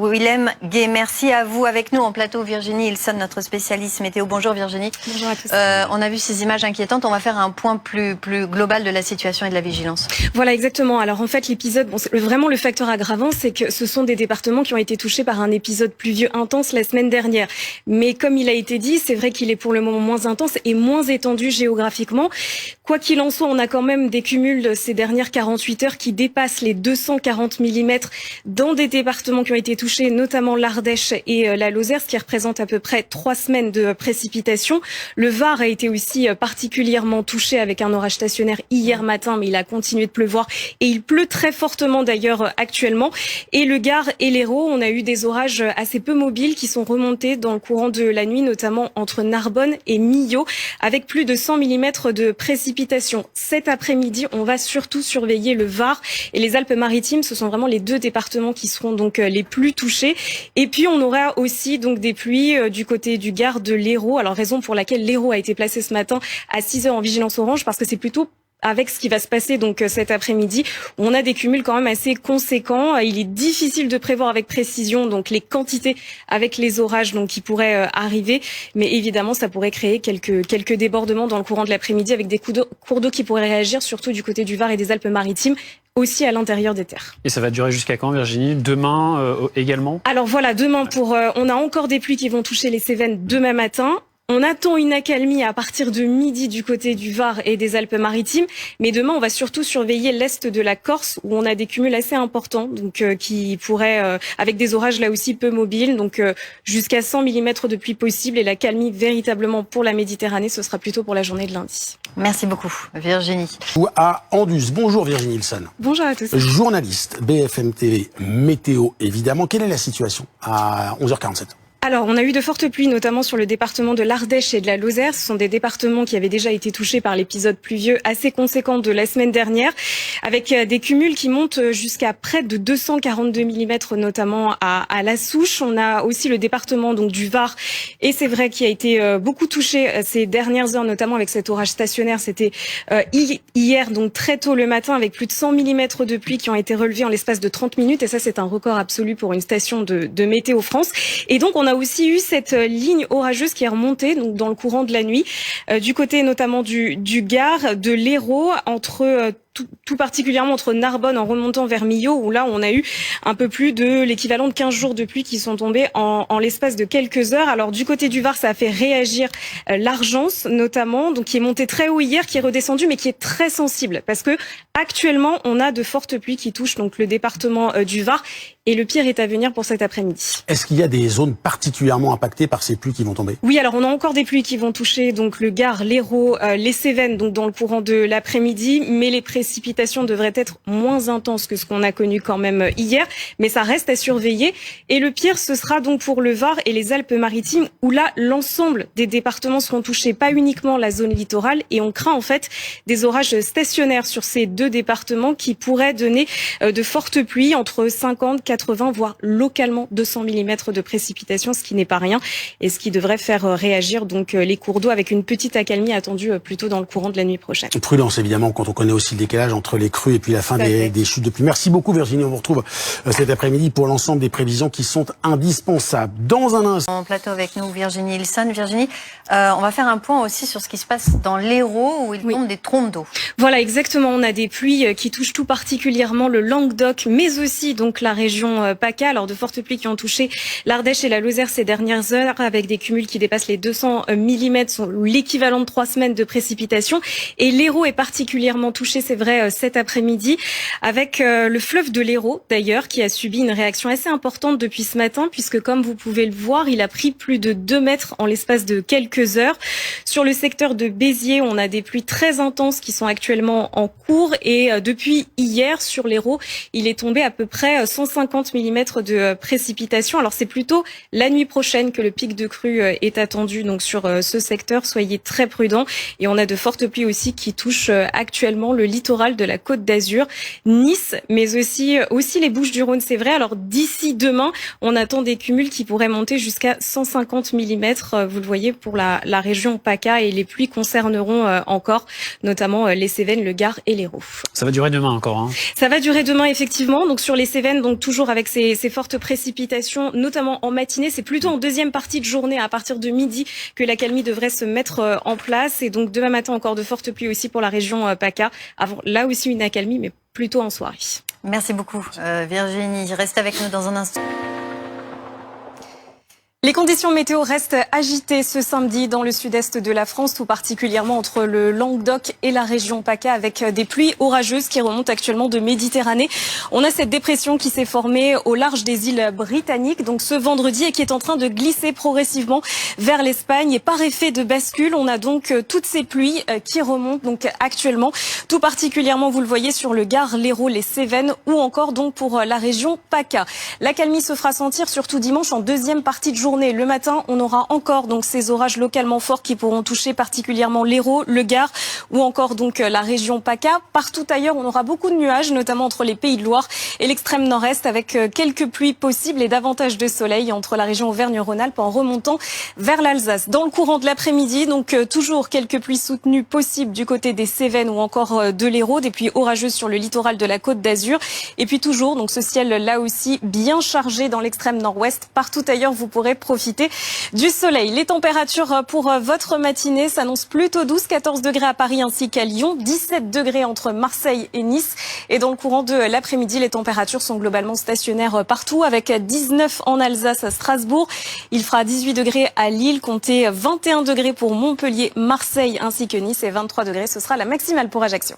Willem Gay. Merci à vous. Avec nous en plateau, Virginie Ilson, notre spécialiste météo. Bonjour Virginie. Bonjour à tous. On a vu ces images inquiétantes. On va faire un point plus global de la situation et de la vigilance. Voilà, exactement. Alors en fait, l'épisode, vraiment le facteur aggravant, c'est que ce sont des départements qui ont été touchés par un épisode pluvieux intense la semaine dernière. Mais comme il a été dit, c'est vrai qu'il est pour le moment moins intense et moins étendu géographiquement. Quoi qu'il en soit, on a quand même des cumuls de ces dernières 48 heures qui dépassent les 240 mm dans des départements qui ont été touchés, notamment l'Ardèche et la Lozère, ce qui représente à peu près 3 semaines de précipitations. Le Var a été aussi particulièrement touché avec un orage stationnaire hier matin, mais il a continué de pleuvoir et il pleut très fortement d'ailleurs actuellement. Et le Gard et l'Hérault, on a eu des orages assez peu mobiles qui sont remontés dans le courant de la nuit, notamment entre Narbonne et Millau, avec plus de 100 mm de précipitations. Cet après-midi, on va surtout surveiller le Var et les Alpes-Maritimes. Ce sont vraiment les deux départements qui seront donc les plus touchés. Et puis, on aura aussi donc des pluies du côté du Gard, de l'Hérault. Alors, raison pour laquelle l'Hérault a été placé ce matin à 6 heures en vigilance orange, parce que c'est plutôt avec ce qui va se passer donc cet après-midi, on a des cumuls quand même assez conséquents. Il est difficile de prévoir avec précision donc les quantités avec les orages donc qui pourraient arriver, mais évidemment ça pourrait créer quelques débordements dans le courant de l'après-midi avec des cours d'eau qui pourraient réagir, surtout du côté du Var et des Alpes-Maritimes, aussi à l'intérieur des terres. Et ça va durer jusqu'à quand, Virginie? Demain également? Alors voilà, demain on a encore des pluies qui vont toucher les Cévennes demain matin. On attend une accalmie à partir de midi du côté du Var et des Alpes-Maritimes, mais demain on va surtout surveiller l'est de la Corse où on a des cumuls assez importants, donc qui pourraient, avec des orages là aussi peu mobiles, donc jusqu'à 100 mm de pluie possible, et l'accalmie véritablement pour la Méditerranée, ce sera plutôt pour la journée de lundi. Merci beaucoup Virginie. Ou à Anduze. Bonjour Virginie Ilson. Bonjour à tous. Journaliste, BFM TV, météo évidemment. Quelle est la situation à 11h47? Alors, on a eu de fortes pluies, notamment sur le département de l'Ardèche et de la Lozère. Ce sont des départements qui avaient déjà été touchés par l'épisode pluvieux assez conséquent de la semaine dernière, avec des cumuls qui montent jusqu'à près de 242 mm, notamment à la Souche. On a aussi le département donc du Var, et c'est vrai qu'il a été beaucoup touché ces dernières heures, notamment avec cet orage stationnaire. C'était hier, donc très tôt le matin, avec plus de 100 mm de pluie qui ont été relevés en l'espace de 30 minutes. Et ça, c'est un record absolu pour une station de Météo France. Et donc, on a aussi eu cette ligne orageuse qui est remontée donc dans le courant de la nuit, du côté notamment du Gard, de l'Hérault, entre tout particulièrement entre Narbonne en remontant vers Millau, où là on a eu un peu plus de l'équivalent de 15 jours de pluie qui sont tombés en l'espace de quelques heures. Alors du côté du Var, ça a fait réagir l'Argence notamment, donc qui est monté très haut hier, qui est redescendu mais qui est très sensible, parce que actuellement on a de fortes pluies qui touchent donc le département du Var, et le pire est à venir pour cet après-midi. Est-ce qu'il y a des zones particulièrement impactées par ces pluies qui vont tomber? Oui, alors on a encore des pluies qui vont toucher donc le Gard, l'Hérault, les Cévennes donc dans le courant de l'après-midi, mais les précipitations devraient être moins intenses que ce qu'on a connu quand même hier, mais ça reste à surveiller. Et le pire, ce sera donc pour le Var et les Alpes-Maritimes, où là l'ensemble des départements seront touchés, pas uniquement la zone littorale, et on craint en fait des orages stationnaires sur ces deux départements qui pourraient donner de fortes pluies, entre 50, 80, voire localement 200 mm de précipitations, ce qui n'est pas rien, et ce qui devrait faire réagir donc les cours d'eau, avec une petite accalmie attendue plutôt dans le courant de la nuit prochaine. Prudence évidemment quand on connaît aussi le décalage entre les crues et puis la fin des chutes de pluie. Merci beaucoup Virginie, on vous retrouve cet après-midi pour l'ensemble des prévisions qui sont indispensables. Dans un instant. En plateau avec nous Virginie Ilson. Virginie, on va faire un point aussi sur ce qui se passe dans l'Hérault où il tombe des trompes d'eau. Voilà, exactement, on a des pluies qui touchent tout particulièrement le Languedoc, mais aussi donc la région PACA. Alors de fortes pluies qui ont touché l'Ardèche et la Lozère ces dernières heures, avec des cumuls qui dépassent les 200 mm, l'équivalent de 3 semaines de précipitations. Et l'Hérault est particulièrement touché, c'est vrai, cet après-midi, avec le fleuve de l'Hérault d'ailleurs, qui a subi une réaction assez importante depuis ce matin, puisque comme vous pouvez le voir, il a pris plus de 2 mètres en l'espace de quelques heures. Sur le secteur de Béziers, on a des pluies très intenses qui sont actuellement en cours, et depuis hier sur l'Hérault, il est tombé à peu près 150 mm de précipitations. Alors c'est plutôt la nuit prochaine que le pic de crue est attendu donc sur ce secteur. Soyez très prudents, et on a de fortes pluies aussi qui touchent actuellement le littoral littoral de la Côte d'Azur, Nice, mais aussi les Bouches-du-Rhône, c'est vrai. Alors d'ici demain, on attend des cumuls qui pourraient monter jusqu'à 150 mm, vous le voyez, pour la région PACA, et les pluies concerneront encore notamment les Cévennes, le Gard et l'Hérault. Ça va durer demain encore, hein. Ça va durer demain, effectivement. Donc sur les Cévennes, donc toujours avec ces fortes précipitations, notamment en matinée. C'est plutôt en deuxième partie de journée, à partir de midi, que l'accalmie devrait se mettre en place. Et donc demain matin, encore de fortes pluies aussi pour la région PACA. Avant, là aussi une accalmie, mais plutôt en soirée. Merci beaucoup, Virginie. Reste avec nous dans un instant. Les conditions météo restent agitées ce samedi dans le sud-est de la France, tout particulièrement entre le Languedoc et la région PACA, avec des pluies orageuses qui remontent actuellement de Méditerranée. On a cette dépression qui s'est formée au large des îles britanniques, donc ce vendredi, et qui est en train de glisser progressivement vers l'Espagne. Et par effet de bascule, on a donc toutes ces pluies qui remontent donc actuellement, tout particulièrement, vous le voyez, sur le Gard, l'Hérault, les Cévennes, ou encore donc pour la région PACA. L'accalmie se fera sentir surtout dimanche en deuxième partie de journée. Le matin, on aura encore donc ces orages localement forts qui pourront toucher particulièrement l'Hérault, le Gard ou encore donc la région PACA. Partout ailleurs, on aura beaucoup de nuages, notamment entre les Pays de Loire et l'extrême nord-est, avec quelques pluies possibles et davantage de soleil entre la région Auvergne-Rhône-Alpes en remontant vers l'Alsace. Dans le courant de l'après-midi, donc toujours quelques pluies soutenues possibles du côté des Cévennes ou encore de l'Hérault, des pluies orageuses sur le littoral de la Côte d'Azur. Et puis toujours donc ce ciel là aussi bien chargé dans l'extrême nord-ouest. Partout ailleurs, vous pourrez profiter du soleil. Les températures pour votre matinée s'annoncent plutôt douces. 14 degrés à Paris ainsi qu'à Lyon, 17 degrés entre Marseille et Nice. Et dans le courant de l'après-midi, les températures sont globalement stationnaires partout, avec 19 en Alsace, à Strasbourg. Il fera 18 degrés à Lille, comptez 21 degrés pour Montpellier, Marseille ainsi que Nice, et 23 degrés, ce sera la maximale pour Ajaccio.